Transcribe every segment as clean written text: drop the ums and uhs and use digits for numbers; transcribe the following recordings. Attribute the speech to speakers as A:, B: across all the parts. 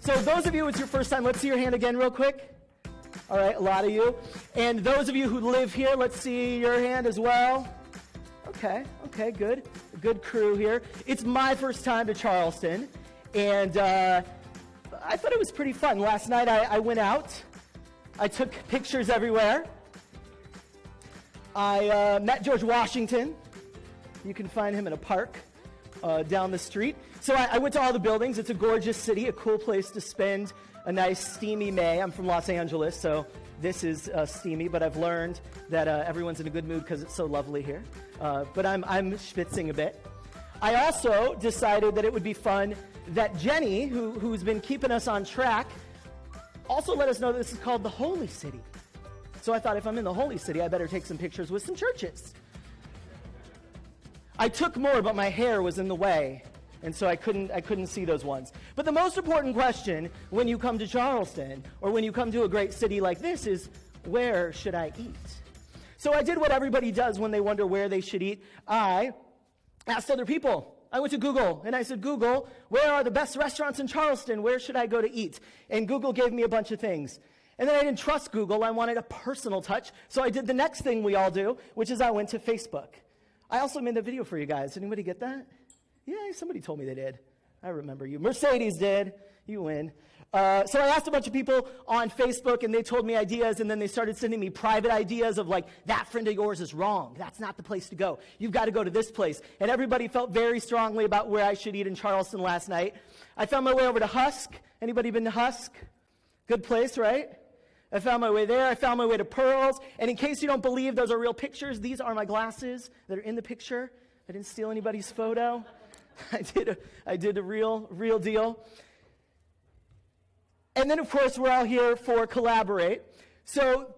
A: So those of you, it's your first time, let's see your hand again real quick. All right, a lot of you. And those of you who live here, let's see your hand as well. Okay, good. A good crew here. It's my first time to Charleston, and I thought it was pretty fun. Last night I went out. I took pictures everywhere. I met George Washington. You can find him in a park down the street. So I went to all the buildings. It's a gorgeous city, a cool place to spend a nice steamy May. I'm from Los Angeles, so this is steamy, but I've learned that everyone's in a good mood because it's so lovely here. But I'm schwitzing a bit. I also decided that it would be fun that Jenny, who's been keeping us on track, also let us know that this is called the Holy City. So I thought if I'm in the Holy City, I better take some pictures with some churches. I took more, but my hair was in the way, and so I couldn't see those ones. But the most important question when you come to Charleston, or when you come to a great city like this, is where should I eat? So I did what everybody does when they wonder where they should eat. I asked other people. I went to Google, and I said, Google, where are the best restaurants in Charleston? Where should I go to eat? And Google gave me a bunch of things. And then I didn't trust Google. I wanted a personal touch. So I did the next thing we all do, which is I went to Facebook. I also made a video for you guys. Anybody get that? Yeah, somebody told me they did. I remember you. Mercedes did. You win. So I asked a bunch of people on Facebook, and they told me ideas, and then they started sending me private ideas of like, that friend of yours is wrong. That's not the place to go. You've got to go to this place. And everybody felt very strongly about where I should eat in Charleston last night. I found my way over to Husk. Anybody been to Husk? Good place, right? I found my way there. I found my way to Pearls. And in case you don't believe those are real pictures, these are my glasses that are in the picture. I didn't steal anybody's photo. I did a real deal. And then, of course, we're all here for Collaborate. So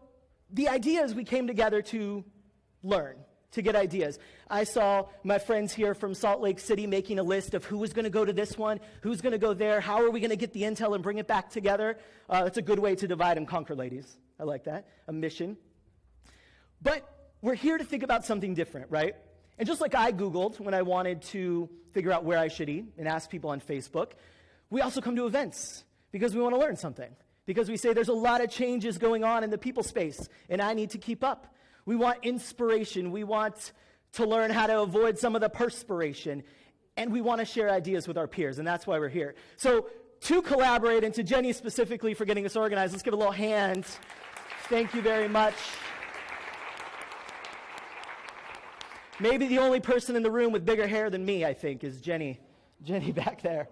A: the idea is we came together to learn, to get ideas. I saw my friends here from Salt Lake City making a list of who was going to go to this one, who's going to go there, how are we going to get the intel and bring it back together. That's a good way to divide and conquer, ladies. I like that, a mission. But we're here to think about something different, right? And just like I Googled when I wanted to figure out where I should eat and ask people on Facebook, we also come to events because we want to learn something. Because we say there's a lot of changes going on in the people space, and I need to keep up. We want inspiration. We want to learn how to avoid some of the perspiration. And we want to share ideas with our peers, and that's why we're here. So to Collaborate, and to Jenny specifically for getting us organized, let's give a little hand. Thank you very much. Maybe the only person in the room with bigger hair than me, I think, is Jenny. Jenny back there.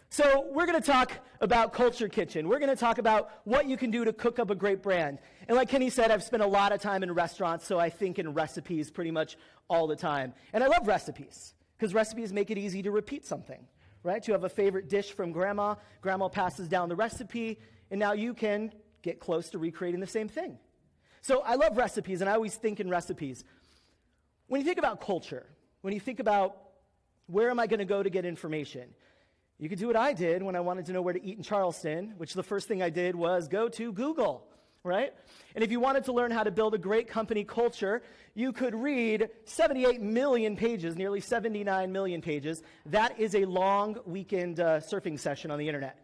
A: So we're going to talk about Culture Kitchen. We're going to talk about what you can do to cook up a great brand. And like Kenny said, I've spent a lot of time in restaurants, so I think in recipes pretty much all the time. And I love recipes, because recipes make it easy to repeat something, right? You have a favorite dish from grandma, grandma passes down the recipe, and now you can get close to recreating the same thing. So I love recipes, and I always think in recipes. When you think about culture, when you think about where am I going to go to get information, you could do what I did when I wanted to know where to eat in Charleston, which the first thing I did was go to Google, right? And if you wanted to learn how to build a great company culture, you could read 78 million pages, nearly 79 million pages. That is a long weekend surfing session on the internet.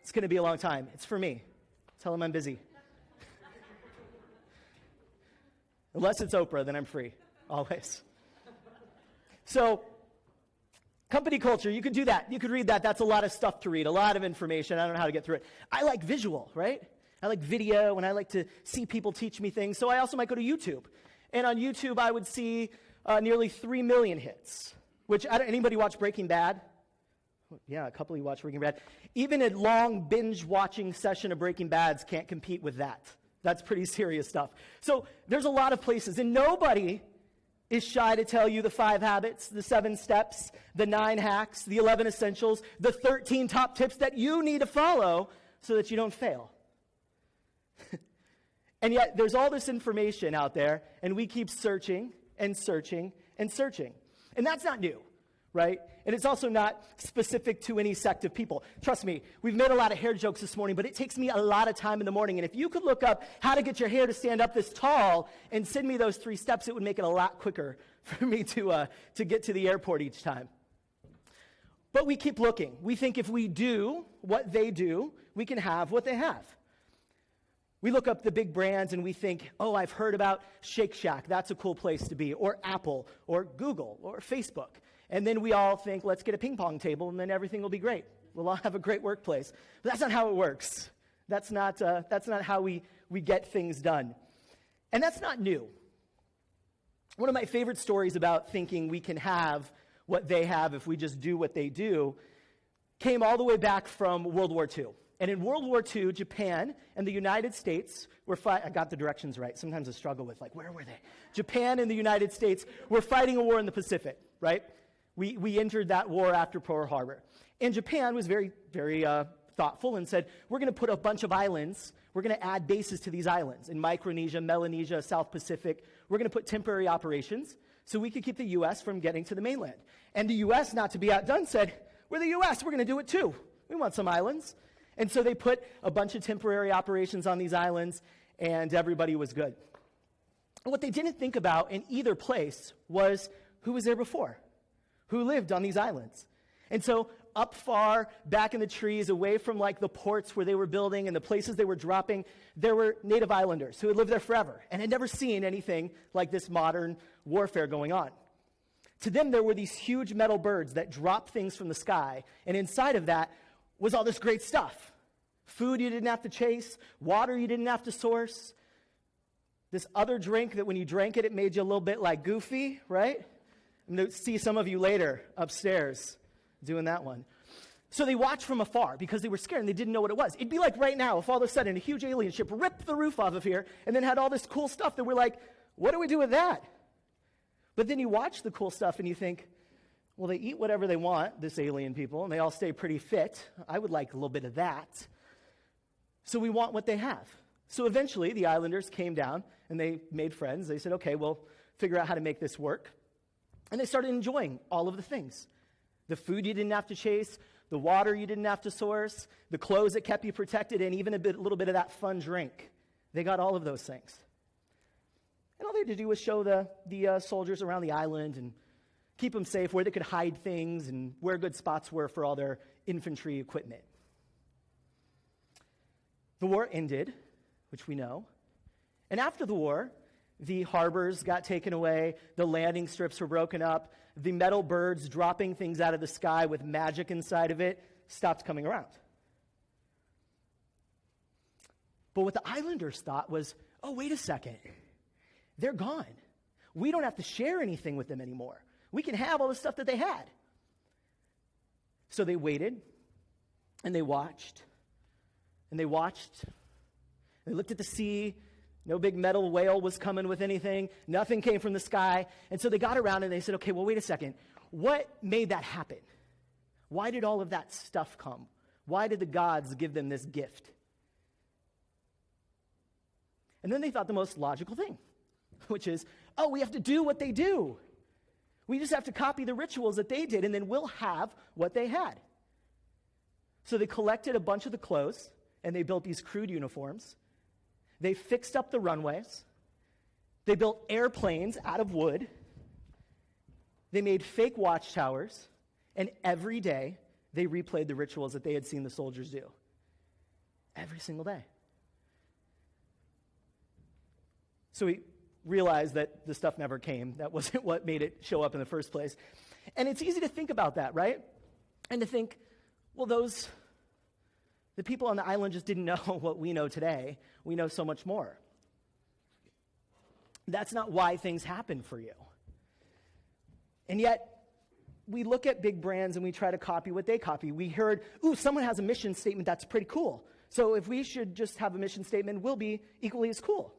A: It's going to be a long time. It's for me. Tell them I'm busy. Unless it's Oprah, then I'm free, always. So, company culture, you could do that. You could read that. That's a lot of stuff to read, a lot of information. I don't know how to get through it. I like visual, right? I like video, and I like to see people teach me things. So I also might go to YouTube. And on YouTube, I would see nearly 3 million hits, which, anybody watch Breaking Bad? Yeah, a couple of you watch Breaking Bad. Even a long binge-watching session of Breaking Bads can't compete with that. That's pretty serious stuff. So there's a lot of places, and nobody is shy to tell you the 5 habits, the 7 steps, the 9 hacks, the 11 essentials, the 13 top tips that you need to follow so that you don't fail. And yet there's all this information out there, and we keep searching and searching and searching. And that's not new, right? And it's also not specific to any sect of people. Trust me, we've made a lot of hair jokes this morning, but it takes me a lot of time in the morning. And if you could look up how to get your hair to stand up this tall and send me those 3 steps, it would make it a lot quicker for me to get to the airport each time. But we keep looking. We think if we do what they do, we can have what they have. We look up the big brands and we think, oh, I've heard about Shake Shack. That's a cool place to be. Or Apple, or Google, or Facebook. And then we all think, let's get a ping pong table and then everything will be great. We'll all have a great workplace. But that's not how it works. That's not how we get things done. And that's not new. One of my favorite stories about thinking we can have what they have if we just do what they do came all the way back from World War II. And in World War II, Japan and the United States were I got the directions right. Sometimes I struggle with, where were they? Japan and the United States were fighting a war in the Pacific, right? We entered that war after Pearl Harbor. And Japan was very, very thoughtful and said, we're going to put a bunch of islands. We're going to add bases to these islands. In Micronesia, Melanesia, South Pacific, we're going to put temporary operations so we could keep the U.S. from getting to the mainland. And the U.S., not to be outdone, said, we're the U.S., we're going to do it too. We want some islands. And so they put a bunch of temporary operations on these islands, and everybody was good. And what they didn't think about in either place was who was there before, who lived on these islands. And so up far, back in the trees, away from the ports where they were building and the places they were dropping, there were native islanders who had lived there forever and had never seen anything like this modern warfare going on. To them, there were these huge metal birds that dropped things from the sky, and inside of that was all this great stuff. Food you didn't have to chase, water you didn't have to source, this other drink that when you drank it, it made you a little bit goofy, right? I'm going to see some of you later upstairs doing that one. So they watched from afar because they were scared and they didn't know what it was. It'd be like right now if all of a sudden a huge alien ship ripped the roof off of here and then had all this cool stuff that we're like, what do we do with that? But then you watch the cool stuff and you think, well, they eat whatever they want, this alien people, and they all stay pretty fit. I would like a little bit of that. So we want what they have. So eventually the islanders came down and they made friends. They said, okay, we'll figure out how to make this work. And they started enjoying all of the things. The food you didn't have to chase, the water you didn't have to source, the clothes that kept you protected, and even a little bit of that fun drink. They got all of those things. And all they had to do was show the soldiers around the island and keep them safe, where they could hide things and where good spots were for all their infantry equipment. The war ended, which we know. And after the war, the harbors got taken away, the landing strips were broken up, the metal birds dropping things out of the sky with magic inside of it stopped coming around. But what the islanders thought was, oh, wait a second. They're gone. We don't have to share anything with them anymore. We can have all the stuff that they had. So they waited, and they watched, and they watched. They looked at the sea. No big metal whale was coming with anything. Nothing came from the sky. And so they got around and they said, okay, well, wait a second. What made that happen? Why did all of that stuff come? Why did the gods give them this gift? And then they thought the most logical thing, which is, oh, we have to do what they do. We just have to copy the rituals that they did, and then we'll have what they had. So they collected a bunch of the clothes, and they built these crude uniforms. They fixed up the runways. They built airplanes out of wood. They made fake watchtowers. And every day, they replayed the rituals that they had seen the soldiers do. Every single day. So we realized that the stuff never came. That wasn't what made it show up in the first place. And it's easy to think about that, right? And to think, well, the people on the island just didn't know what we know today. We know so much more. That's not why things happen for you. And yet, we look at big brands and we try to copy what they copy. We heard, ooh, someone has a mission statement that's pretty cool. So if we should just have a mission statement, we'll be equally as cool.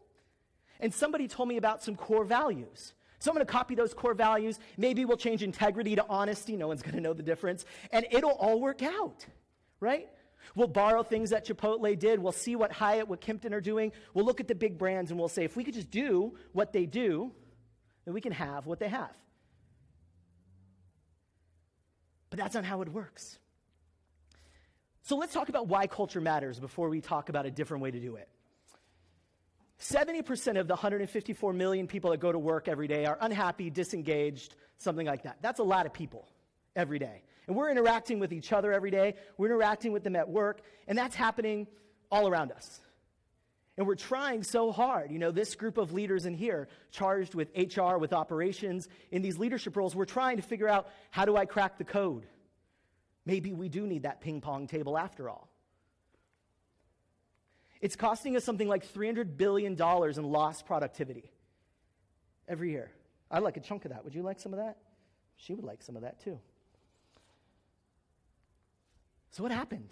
A: And somebody told me about some core values. So I'm going to copy those core values. Maybe we'll change integrity to honesty. No one's going to know the difference. And it'll all work out, right? We'll borrow things that Chipotle did. We'll see what Hyatt, what Kimpton are doing. We'll look at the big brands and we'll say, if we could just do what they do, then we can have what they have. But that's not how it works. So let's talk about why culture matters before we talk about a different way to do it. 70% of the 154 million people that go to work every day are unhappy, disengaged, something like that. That's a lot of people. every day. And we're interacting with each other every day. We're interacting with them at work, and that's happening all around us. And we're trying so hard. This group of leaders in here, charged with HR, with operations, in these leadership roles, we're trying to figure out, how do I crack the code? Maybe we do need that ping pong table after all. It's costing us something like $300 billion in lost productivity every year. I'd like a chunk of that. Would you like some of that? She would like some of that too. So what happened?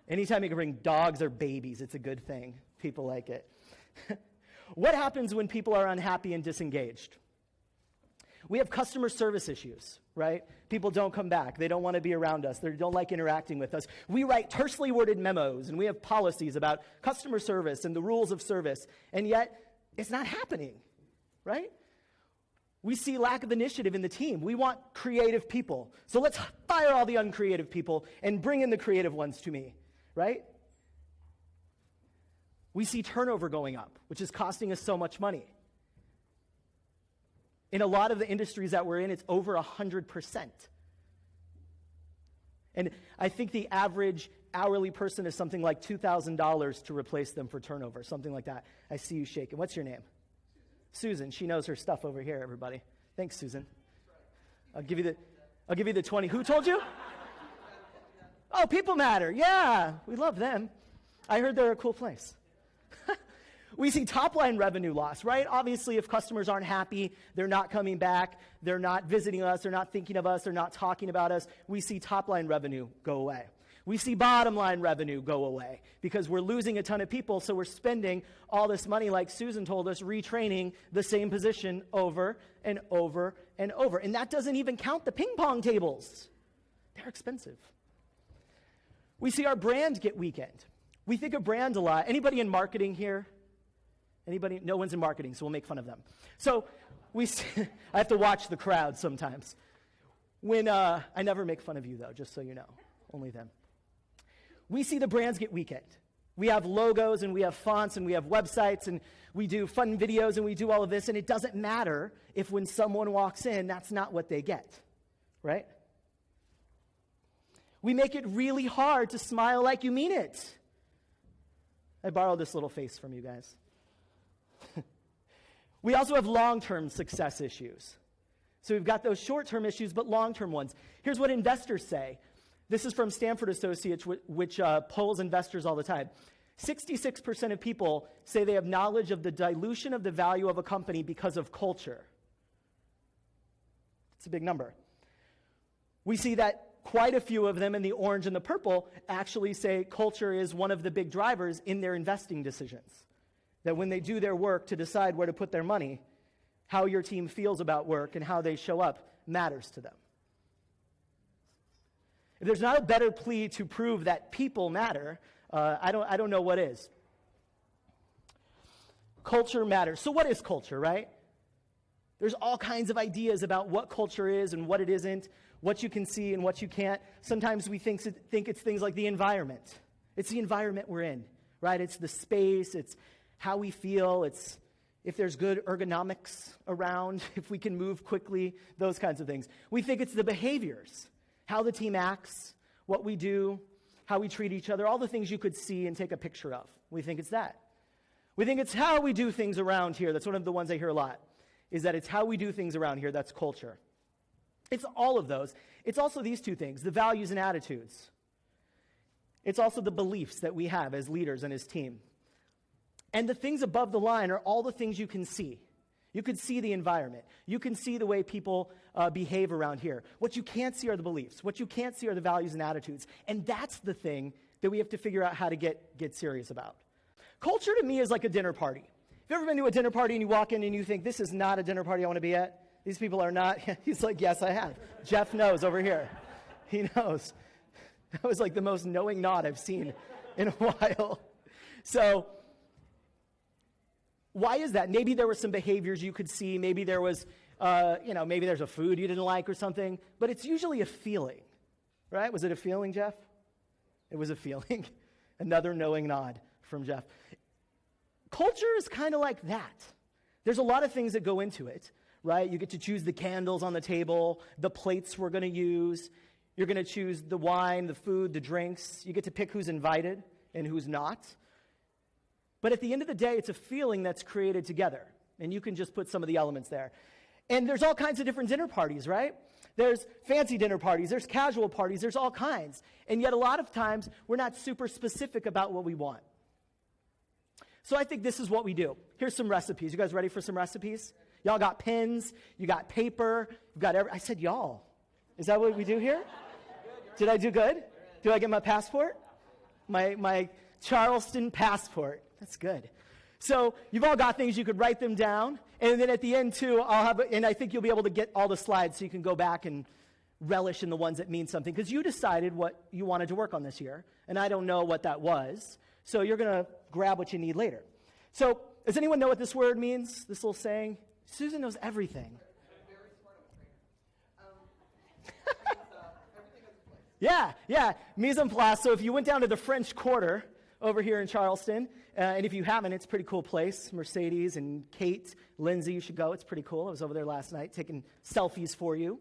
A: Anytime you can bring dogs or babies, it's a good thing. People like it. What happens when people are unhappy and disengaged? We have customer service issues, right? People don't come back. They don't want to be around us. They don't like interacting with us. We write tersely worded memos, and we have policies about customer service and the rules of service, and yet it's not happening, right? We see lack of initiative in the team. We want creative people. So let's fire all the uncreative people and bring in the creative ones to me, right? We see turnover going up, which is costing us so much money. In a lot of the industries that we're in, it's over 100%. And I think the average hourly person is something like $2,000 to replace them for turnover, something like that. I see you shaking. What's your name? Susan. She knows her stuff over here, everybody. Thanks, Susan. I'll give you the 20. Who told you? Oh, People Matter. Yeah, we love them. I heard they're a cool place. We see top-line revenue loss, right? Obviously, if customers aren't happy, they're not coming back, they're not visiting us, they're not thinking of us, they're not talking about us, we see top-line revenue go away. We see bottom-line revenue go away because we're losing a ton of people, so we're spending all this money, like Susan told us, retraining the same position over and over and over. And that doesn't even count the ping pong tables. They're expensive. We see our brand get weakened. We think of brand a lot. Anybody in marketing here? Anybody? No one's in marketing, so we'll make fun of them. So I have to watch the crowd sometimes. I never make fun of you, though, just so you know. Only them. We see the brands get weakened. We have logos, and we have fonts, and we have websites, and we do fun videos, and we do all of this, and it doesn't matter if when someone walks in, that's not what they get, right? We make it really hard to smile like you mean it. I borrowed this little face from you guys. We also have long-term success issues. So we've got those short-term issues, but long-term ones. Here's what investors say. This is from Stanford Associates, which polls investors all the time. 66% of people say they have knowledge of the dilution of the value of a company because of culture. It's a big number. We see that quite a few of them in the orange and the purple actually say culture is one of the big drivers in their investing decisions. That when they do their work to decide where to put their money, how your team feels about work and how they show up matters to them. If there's not a better plea to prove that people matter, I don't know what is. Culture matters. So what is culture, right? There's all kinds of ideas about what culture is and what it isn't, what you can see and what you can't. Sometimes we think it's things like the environment. It's the environment we're in, right? It's the space, it's how we feel, it's if there's good ergonomics around, if we can move quickly, those kinds of things. We think it's the behaviors, how the team acts, what we do, how we treat each other, all the things you could see and take a picture of. We think it's that. We think it's how we do things around here. That's one of the ones I hear a lot, is that it's how we do things around here. That's culture. It's all of those. It's also these two things, the values and attitudes. It's also the beliefs that we have as leaders and as team. And the things above the line are all the things you can see. You can see the environment. You can see the way people behave around here. What you can't see are the beliefs. What you can't see are the values and attitudes. And that's the thing that we have to figure out how to get serious about. Culture to me is like a dinner party. Have you ever been to a dinner party and you walk in and you think, this is not a dinner party I want to be at? These people are not. He's like, yes, I have. Jeff knows over here. He knows. That was like the most knowing nod I've seen in a while. So why is that? Maybe there were some behaviors you could see. Maybe there was, maybe there's a food you didn't like or something. But it's usually a feeling, right? Was it a feeling, Jeff? It was a feeling. Another knowing nod from Jeff. Culture is kind of like that. There's a lot of things that go into it, right? You get to choose the candles on the table, the plates we're going to use. You're going to choose the wine, the food, the drinks. You get to pick who's invited and who's not. But at the end of the day, it's a feeling that's created together. And you can just put some of the elements there. And there's all kinds of different dinner parties, right? There's fancy dinner parties. There's casual parties. There's all kinds. And yet a lot of times, we're not super specific about what we want. So I think this is what we do. Here's some recipes. You guys ready for some recipes? Y'all got pens. You got paper. You've got I said y'all. Is that what we do here? Did I do good? Do I get my passport? My Charleston passport. That's good. So you've all got things. You could write them down. And then at the end, too, and I think you'll be able to get all the slides so you can go back and relish in the ones that mean something. Because you decided what you wanted to work on this year. And I don't know what that was. So you're going to grab what you need later. So does anyone know what this word means, this little saying? Susan knows everything. Yeah. Mise en place. So if you went down to the French Quarter over here in Charleston, and if you haven't, it's a pretty cool place. Mercedes and Kate, Lindsay, you should go. It's pretty cool. I was over there last night taking selfies for you.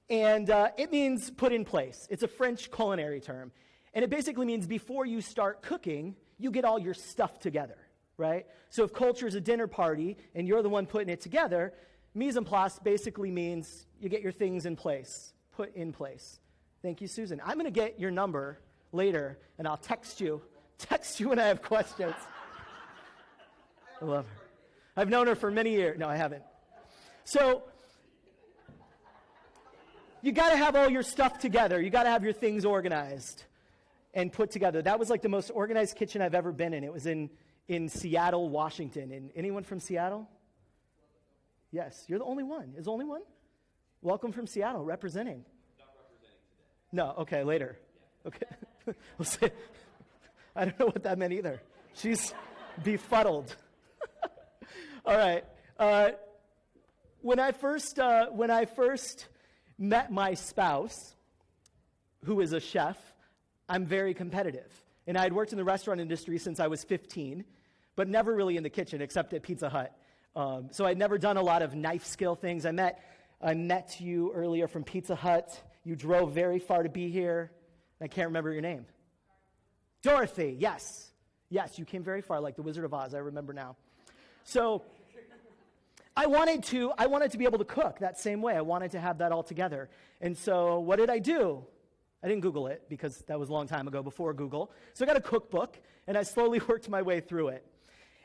A: And it means put in place. It's a French culinary term. And it basically means before you start cooking, you get all your stuff together, right? So if culture is a dinner party and you're the one putting it together, mise en place basically means you get your things in place, put in place. Thank you, Susan. I'm going to get your number later, and I'll text you when I have questions. I love her. I've known her for many years. No, I haven't. So you got to have all your stuff together. You got to have your things organized and put together. That was like the most organized kitchen I've ever been in. It was in Seattle, Washington. And anyone from Seattle? Yes, you're the only one. Is the only one? Welcome from Seattle, representing. No, okay, later. Yeah. Okay. We'll say, I don't know what that meant either. She's befuddled. All right. When I first met my spouse, who is a chef, I'm very competitive. And I had worked in the restaurant industry since I was 15, but never really in the kitchen except at Pizza Hut. So I'd never done a lot of knife skill things. I met you earlier from Pizza Hut. You drove very far to be here. I can't remember your name. Dorothy, yes. Yes, you came very far, like the Wizard of Oz, I remember now. So I wanted to be able to cook that same way. I wanted to have that all together. And so what did I do? I didn't Google it because that was a long time ago before Google. So I got a cookbook, and I slowly worked my way through it.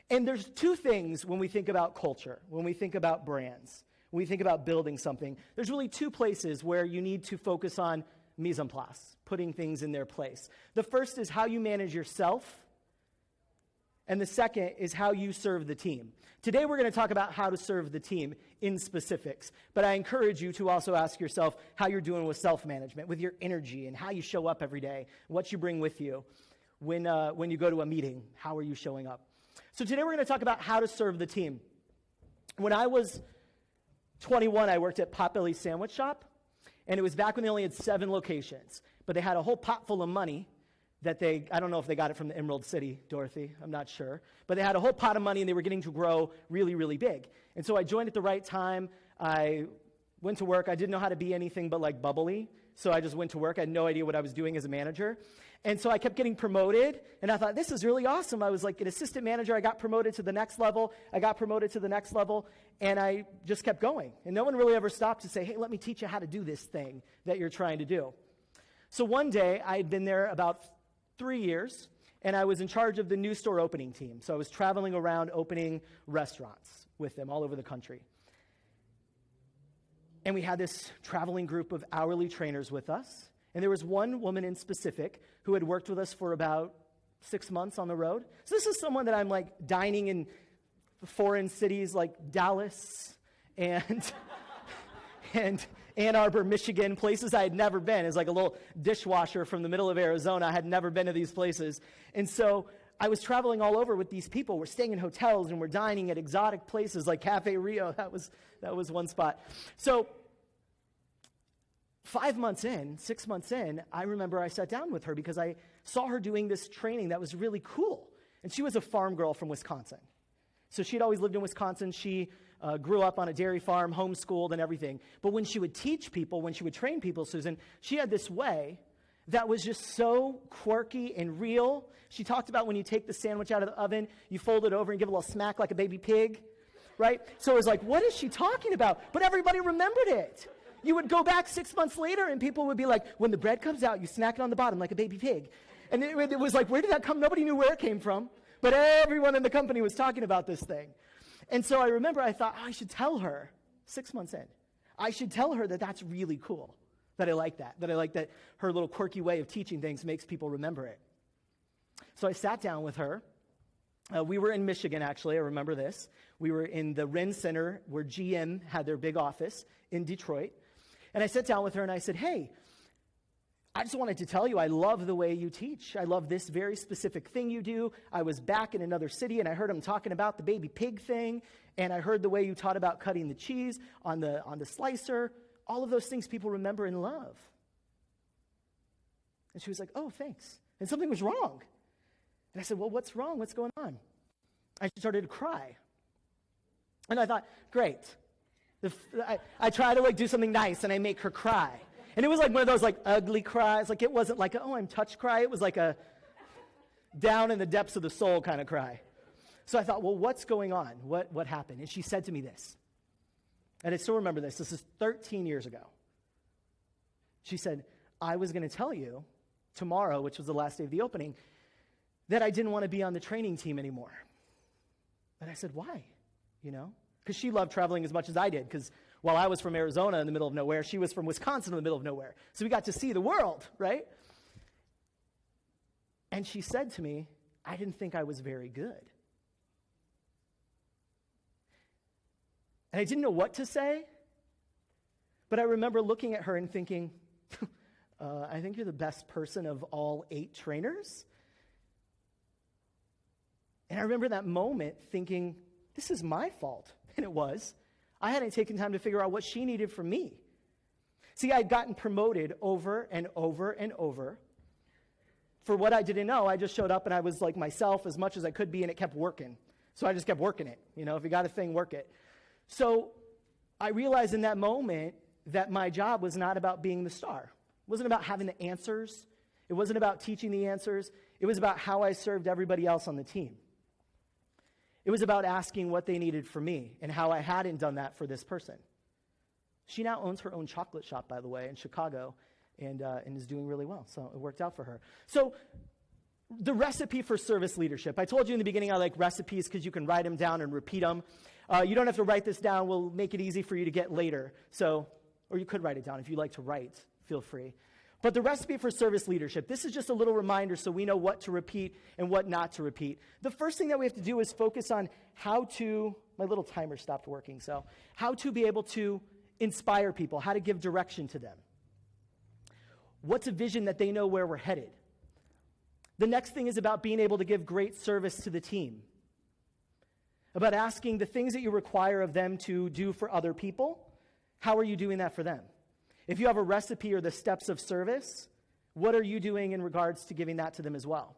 A: And there's two things when we think about culture, when we think about brands, when we think about building something. There's really two places where you need to focus on mise en place, putting things in their place. The first is how you manage yourself, and the second is how you serve the team. Today we're going to talk about how to serve the team in specifics, but I encourage you to also ask yourself how you're doing with self-management, with your energy, and how you show up every day, what you bring with you. When you go to a meeting, how are you showing up? So today we're going to talk about how to serve the team. When I was 21, I worked at Potbelly Sandwich Shop, and it was back when they only had 7 locations, but they had a whole pot full of money that I don't know if they got it from the Emerald City, Dorothy, I'm not sure, but they had a whole pot of money and they were getting to grow really, really big. And so I joined at the right time. I went to work. I didn't know how to be anything but like bubbly, so I just went to work. I had no idea what I was doing as a manager. And so I kept getting promoted, and I thought, this is really awesome. I was like an assistant manager. I got promoted to the next level. I got promoted to the next level, and I just kept going. And no one really ever stopped to say, hey, let me teach you how to do this thing that you're trying to do. So one day, I had been there about 3 years, and I was in charge of the new store opening team. So I was traveling around opening restaurants with them all over the country. And we had this traveling group of hourly trainers with us. And there was one woman in specific who had worked with us for about 6 months on the road. So this is someone that I'm like dining in foreign cities like Dallas and Ann Arbor, Michigan, places I had never been. As like a little dishwasher from the middle of Arizona. I had never been to these places. And so I was traveling all over with these people. We're staying in hotels and we're dining at exotic places like Cafe Rio. That was one spot. So 6 months in, I remember I sat down with her because I saw her doing this training that was really cool. And she was a farm girl from Wisconsin. So she'd always lived in Wisconsin. She grew up on a dairy farm, homeschooled and everything. But when she would teach people, when she would train people, Susan, she had this way that was just so quirky and real. She talked about when you take the sandwich out of the oven, you fold it over and give a little smack like a baby pig, right? So it was like, what is she talking about? But everybody remembered it. You would go back 6 months later and people would be like, when the bread comes out, you smack it on the bottom like a baby pig. And it was like, where did that come? Nobody knew where it came from. But everyone in the company was talking about this thing. And so I remember I thought, I should tell her 6 months in. I should tell her that that's really cool, that I like that her little quirky way of teaching things makes people remember it. So I sat down with her. We were in Michigan, actually. I remember this. We were in the Ren Center where GM had their big office in Detroit. And I sat down with her and I said, hey, I just wanted to tell you I love the way you teach. I love this very specific thing you do. I was back in another city and I heard them talking about the baby pig thing. And I heard the way you taught about cutting the cheese on the slicer. All of those things people remember and love. And she was like, oh, thanks. And something was wrong. And I said, well, what's wrong? What's going on? And she started to cry. And I thought, great. I try to do something nice and I make her cry. And it was like one of those ugly cries. Like it wasn't like a, oh, I'm touched cry. It was like a down in the depths of the soul kind of cry. So I thought, well, what's going on? What happened? And she said to me this. And I still remember this. This is 13 years ago. She said, I was going to tell you tomorrow, which was the last day of the opening, that I didn't want to be on the training team anymore. And I said, why? Because she loved traveling as much as I did, because while I was from Arizona in the middle of nowhere, she was from Wisconsin in the middle of nowhere. So we got to see the world, right? And she said to me, I didn't think I was very good. And I didn't know what to say, but I remember looking at her and thinking, I think you're the best person of all 8 trainers. And I remember that moment thinking, this is my fault. And it was. I hadn't taken time to figure out what she needed from me. See, I had gotten promoted over and over and over. For what I didn't know, I just showed up and I was like myself as much as I could be, and it kept working. So I just kept working it. If you got a thing, work it. So I realized in that moment that my job was not about being the star. It wasn't about having the answers. It wasn't about teaching the answers. It was about how I served everybody else on the team. It was about asking what they needed from me and how I hadn't done that for this person. She now owns her own chocolate shop, by the way, in Chicago, and is doing really well. So it worked out for her. So the recipe for service leadership. I told you in the beginning I like recipes because you can write them down and repeat them. You don't have to write this down. We'll make it easy for you to get later. Or you could write it down. If you like to write, feel free. But the recipe for service leadership, this is just a little reminder so we know what to repeat and what not to repeat. The first thing that we have to do is focus on how to, my little timer stopped working, so how to be able to inspire people, how to give direction to them. What's a vision that they know where we're headed? The next thing is about being able to give great service to the team. About asking the things that you require of them to do for other people, how are you doing that for them? If you have a recipe or the steps of service, what are you doing in regards to giving that to them as well?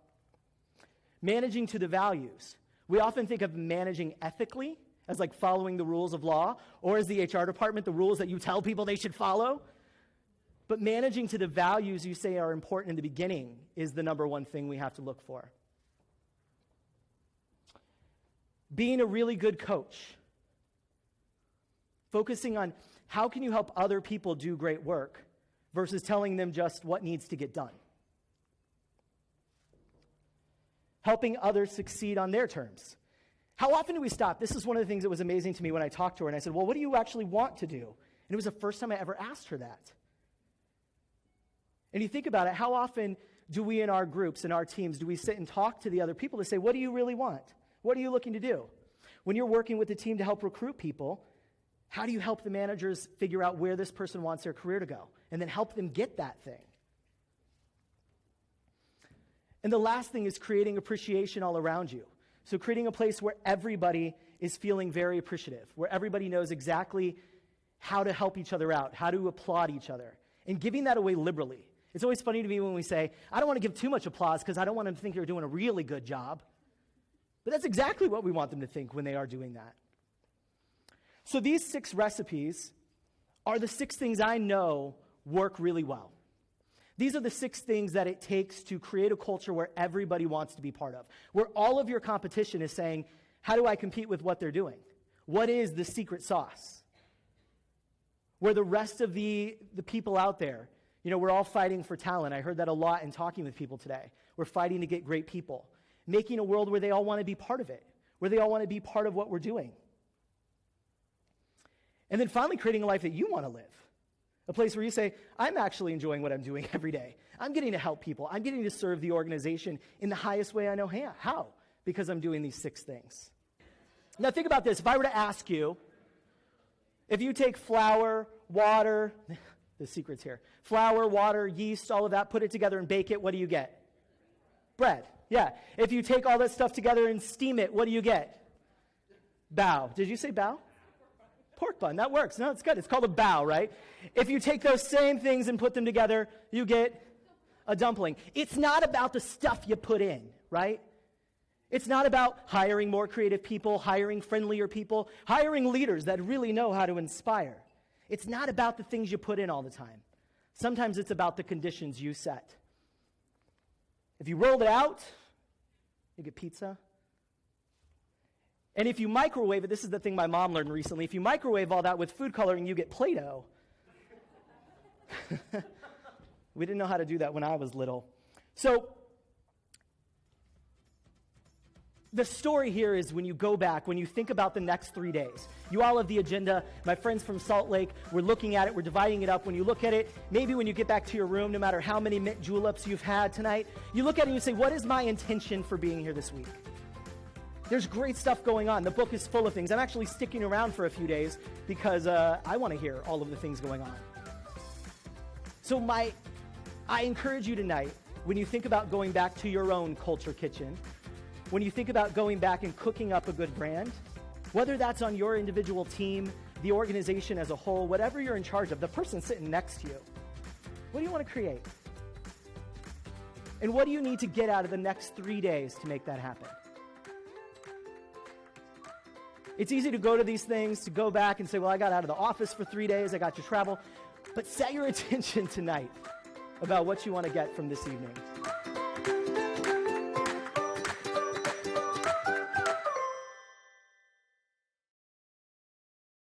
A: Managing to the values. We often think of managing ethically as like following the rules of law, or as the HR department, the rules that you tell people they should follow. But managing to the values you say are important in the beginning is the number one thing we have to look for. Being a really good coach. Focusing on how can you help other people do great work versus telling them just what needs to get done. Helping others succeed on their terms. How often do we stop? This is one of the things that was amazing to me when I talked to her, and I said, well, what do you actually want to do? And it was the first time I ever asked her that. And you think about it, how often do we in our groups, in our teams, do we sit and talk to the other people to say, what do you really want? What are you looking to do? When you're working with the team to help recruit people, how do you help the managers figure out where this person wants their career to go and then help them get that thing? And the last thing is creating appreciation all around you. So creating a place where everybody is feeling very appreciative, where everybody knows exactly how to help each other out, how to applaud each other, and giving that away liberally. It's always funny to me when we say, I don't want to give too much applause because I don't want them to think you're doing a really good job. But that's exactly what we want them to think when they are doing that. So these 6 recipes are the 6 things I know work really well. These are the 6 things that it takes to create a culture where everybody wants to be part of, where all of your competition is saying, how do I compete with what they're doing? What is the secret sauce? Where the rest of the people out there, we're all fighting for talent. I heard that a lot in talking with people today. We're fighting to get great people, making a world where they all want to be part of it, where they all want to be part of what we're doing. And then finally creating a life that you want to live. A place where you say, I'm actually enjoying what I'm doing every day. I'm getting to help people. I'm getting to serve the organization in the highest way I know how, because I'm doing these 6 things. Now think about this. If I were to ask you, if you take flour, water, the secret's here, flour, water, yeast, all of that, put it together and bake it, what do you get? Bread. Yeah. If you take all that stuff together and steam it, what do you get? Bao. Did you say bao? Pork bun. That works. No, it's good. It's called a bao, right? If you take those same things and put them together, you get a dumpling. It's not about the stuff you put in, right? It's not about hiring more creative people, hiring friendlier people, hiring leaders that really know how to inspire. It's not about the things you put in all the time. Sometimes it's about the conditions you set. If you rolled it out, you get pizza. And if you microwave it, this is the thing my mom learned recently, if you microwave all that with food coloring, you get Play-Doh. We didn't know how to do that when I was little. So the story here is when you go back, when you think about the next 3 days, you all have the agenda. My friends from Salt Lake, we're looking at it, we're dividing it up. When you look at it, maybe when you get back to your room, no matter how many mint juleps you've had tonight, you look at it and you say, what is my intention for being here this week? There's great stuff going on. The book is full of things. I'm actually sticking around for a few days because I want to hear all of the things going on. So I encourage you tonight, when you think about going back to your own culture kitchen, when you think about going back and cooking up a good brand, whether that's on your individual team, the organization as a whole, whatever you're in charge of, the person sitting next to you, what do you want to create? And what do you need to get out of the next 3 days to make that happen? It's easy to go to these things, to go back and say, well, I got out of the office for 3 days, I got to travel. But set your attention tonight about what you want to get from this evening.